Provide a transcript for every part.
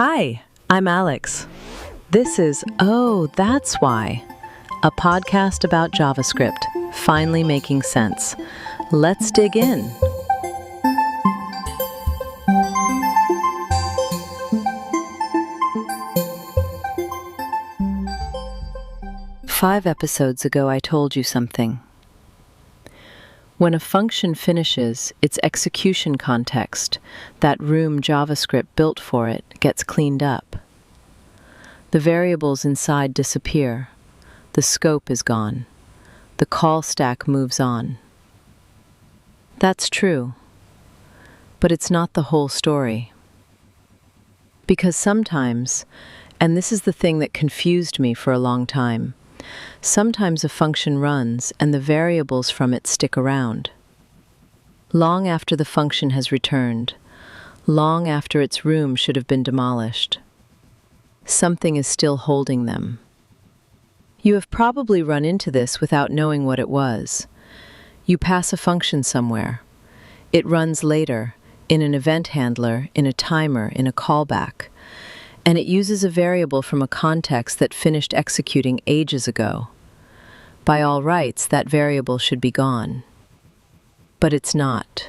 Hi, I'm Alex. This is Oh, That's Why, a podcast about JavaScript, finally making sense. Let's dig in. Five episodes ago, I told you something. When a function finishes its execution context, that room JavaScript built for it gets cleaned up. The variables inside disappear. The scope is gone. The call stack moves on. That's true, but it's not the whole story. Because sometimes, and this is the thing that confused me for a long time, sometimes a function runs and the variables from it stick around. Long after the function has returned, long after its room should have been demolished, something is still holding them. You have probably run into this without knowing what it was. You pass a function somewhere. It runs later, in an event handler, in a timer, in a callback, and it uses a variable from a context that finished executing ages ago. By all rights, that variable should be gone. But it's not.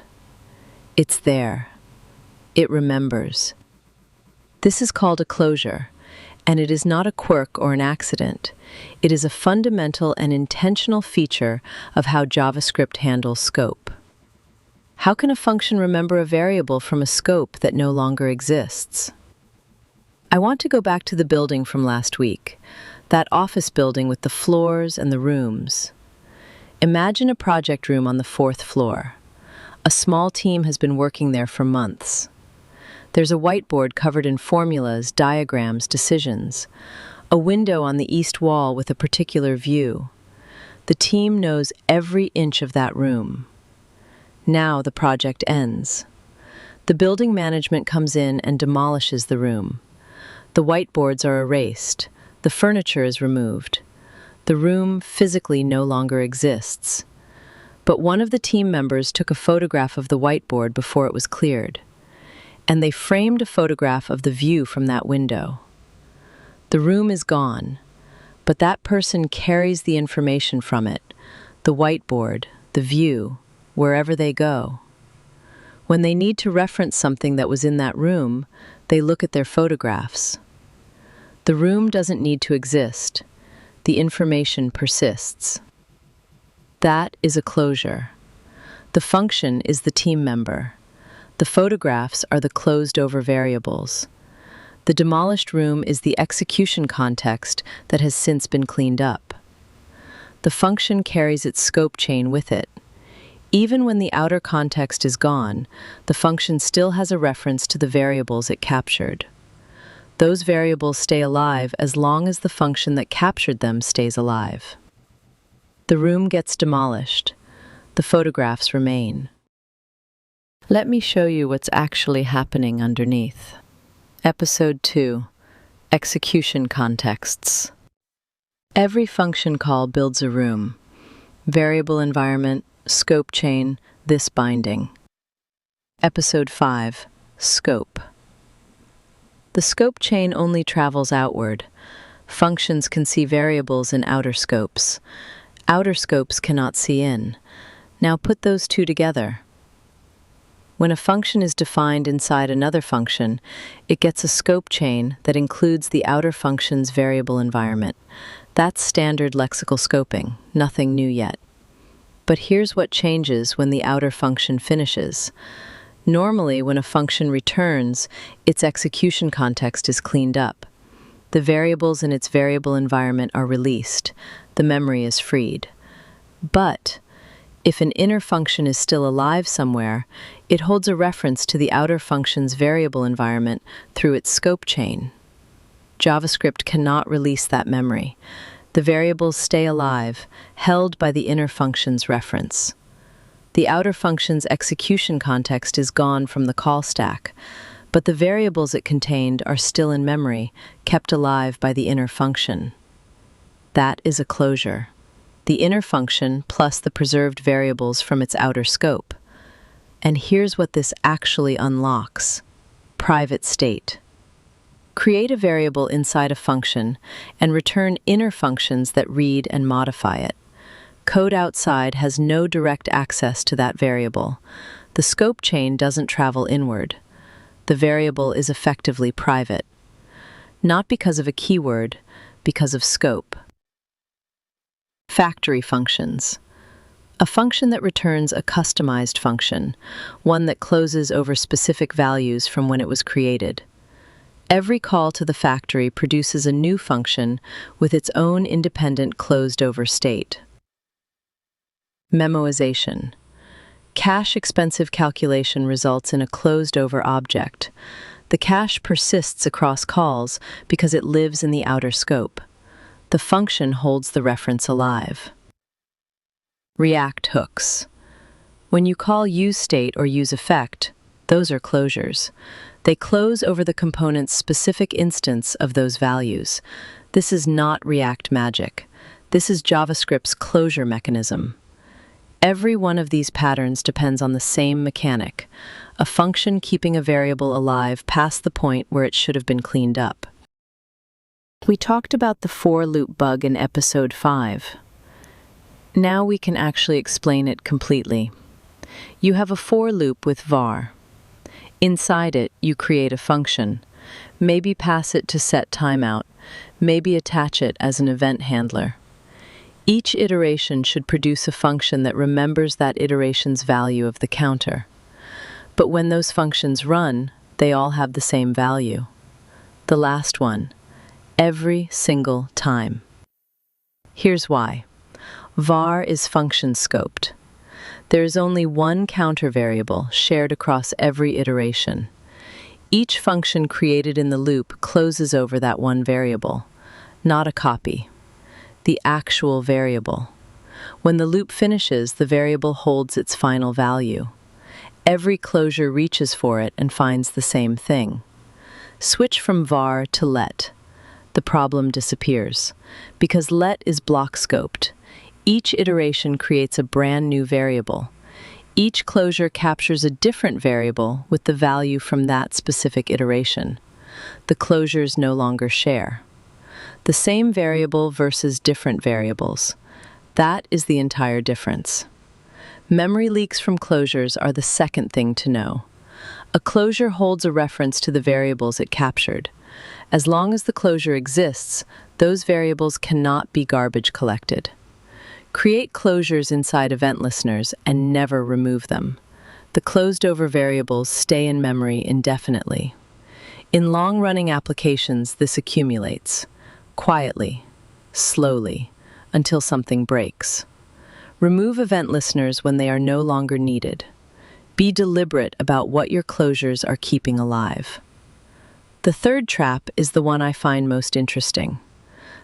It's there. It remembers. This is called a closure, and it is not a quirk or an accident. It is a fundamental and intentional feature of how JavaScript handles scope. How can a function remember a variable from a scope that no longer exists? I want to go back to the building from last week, that office building with the floors and the rooms. Imagine a project room on the 4th floor. A small team has been working there for months. There's a whiteboard covered in formulas, diagrams, decisions, a window on the east wall with a particular view. The team knows every inch of that room. Now the project ends. The building management comes in and demolishes the room. The whiteboards are erased. The furniture is removed. The room physically no longer exists. But one of the team members took a photograph of the whiteboard before it was cleared, and they framed a photograph of the view from that window. The room is gone, but that person carries the information from it, the whiteboard, the view, wherever they go. When they need to reference something that was in that room, they look at their photographs. The room doesn't need to exist. The information persists. That is a closure. The function is the team member. The photographs are the closed-over variables. The demolished room is the execution context that has since been cleaned up. The function carries its scope chain with it. Even when the outer context is gone, the function still has a reference to the variables it captured. Those variables stay alive as long as the function that captured them stays alive. The room gets demolished. The photographs remain. Let me show you what's actually happening underneath. Episode 2, Execution Contexts. Every function call builds a room. Variable environment, scope chain, this binding. Episode 5, Scope. The scope chain only travels outward. Functions can see variables in outer scopes. Outer scopes cannot see in. Now put those two together. When a function is defined inside another function, it gets a scope chain that includes the outer function's variable environment. That's standard lexical scoping, nothing new yet. But here's what changes when the outer function finishes. Normally, when a function returns, its execution context is cleaned up. The variables in its variable environment are released. The memory is freed. But if an inner function is still alive somewhere, it holds a reference to the outer function's variable environment through its scope chain. JavaScript cannot release that memory. The variables stay alive, held by the inner function's reference. The outer function's execution context is gone from the call stack, but the variables it contained are still in memory, kept alive by the inner function. That is a closure. The inner function plus the preserved variables from its outer scope. And here's what this actually unlocks: private state. Create a variable inside a function and return inner functions that read and modify it. Code outside has no direct access to that variable. The scope chain doesn't travel inward. The variable is effectively private. Not because of a keyword, because of scope. Factory functions. A function that returns a customized function, one that closes over specific values from when it was created. Every call to the factory produces a new function with its own independent closed-over state. Memoization. Cache-expensive calculation results in a closed-over object. The cache persists across calls because it lives in the outer scope. The function holds the reference alive. React hooks. When you call useState or useEffect, those are closures. They close over the component's specific instance of those values. This is not React magic. This is JavaScript's closure mechanism. Every one of these patterns depends on the same mechanic, a function keeping a variable alive past the point where it should have been cleaned up. We talked about the for loop bug in episode 5. Now we can actually explain it completely. You have a for loop with var. Inside it, you create a function. Maybe pass it to set timeout. Maybe attach it as an event handler. Each iteration should produce a function that remembers that iteration's value of the counter. But when those functions run, they all have the same value. The last one, every single time. Here's why. var is function scoped. There is only one counter variable shared across every iteration. Each function created in the loop closes over that one variable, not a copy. The actual variable. When the loop finishes, the variable holds its final value. Every closure reaches for it and finds the same thing. Switch from var to let. The problem disappears. Because let is block scoped. Each iteration creates a brand new variable. Each closure captures a different variable with the value from that specific iteration. The closures no longer share. The same variable versus different variables. That is the entire difference. Memory leaks from closures are the second thing to know. A closure holds a reference to the variables it captured. As long as the closure exists, those variables cannot be garbage collected. Create closures inside event listeners and never remove them. The closed-over variables stay in memory indefinitely. In long-running applications, this accumulates, quietly, slowly, until something breaks. Remove event listeners when they are no longer needed. Be deliberate about what your closures are keeping alive. The third trap is the one I find most interesting.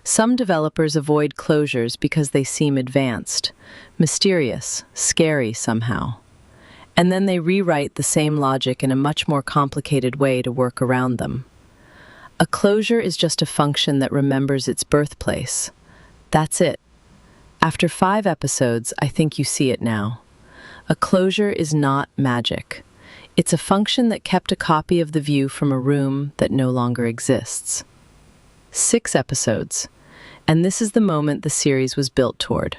Some developers avoid closures because they seem advanced, mysterious, scary somehow. And then they rewrite the same logic in a much more complicated way to work around them. A closure is just a function that remembers its birthplace. That's it. After 5 episodes, I think you see it now. A closure is not magic. It's a function that kept a copy of the view from a room that no longer exists. 6 episodes. And this is the moment the series was built toward.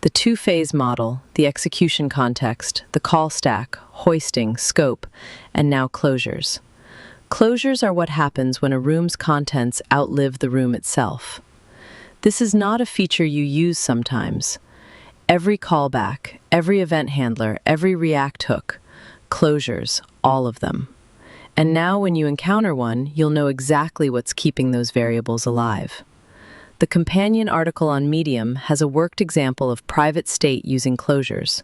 The 2-phase model, the execution context, the call stack, hoisting, scope, and now closures. Closures are what happens when a room's contents outlive the room itself. This is not a feature you use sometimes. Every callback, every event handler, every React hook, closures, all of them. And now when you encounter one, you'll know exactly what's keeping those variables alive. The companion article on Medium has a worked example of private state using closures,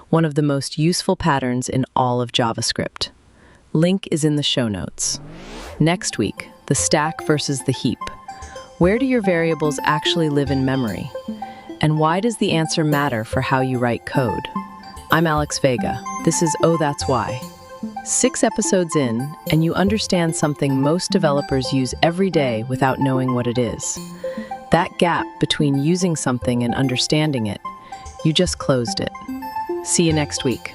one of the most useful patterns in all of JavaScript. Link is in the show notes. Next week, the stack versus the heap. Where do your variables actually live in memory? And why does the answer matter for how you write code? I'm Alex Vega. This is Oh That's Why. 6 episodes in, and you understand something most developers use every day without knowing what it is. That gap between using something and understanding it, you just closed it. See you next week.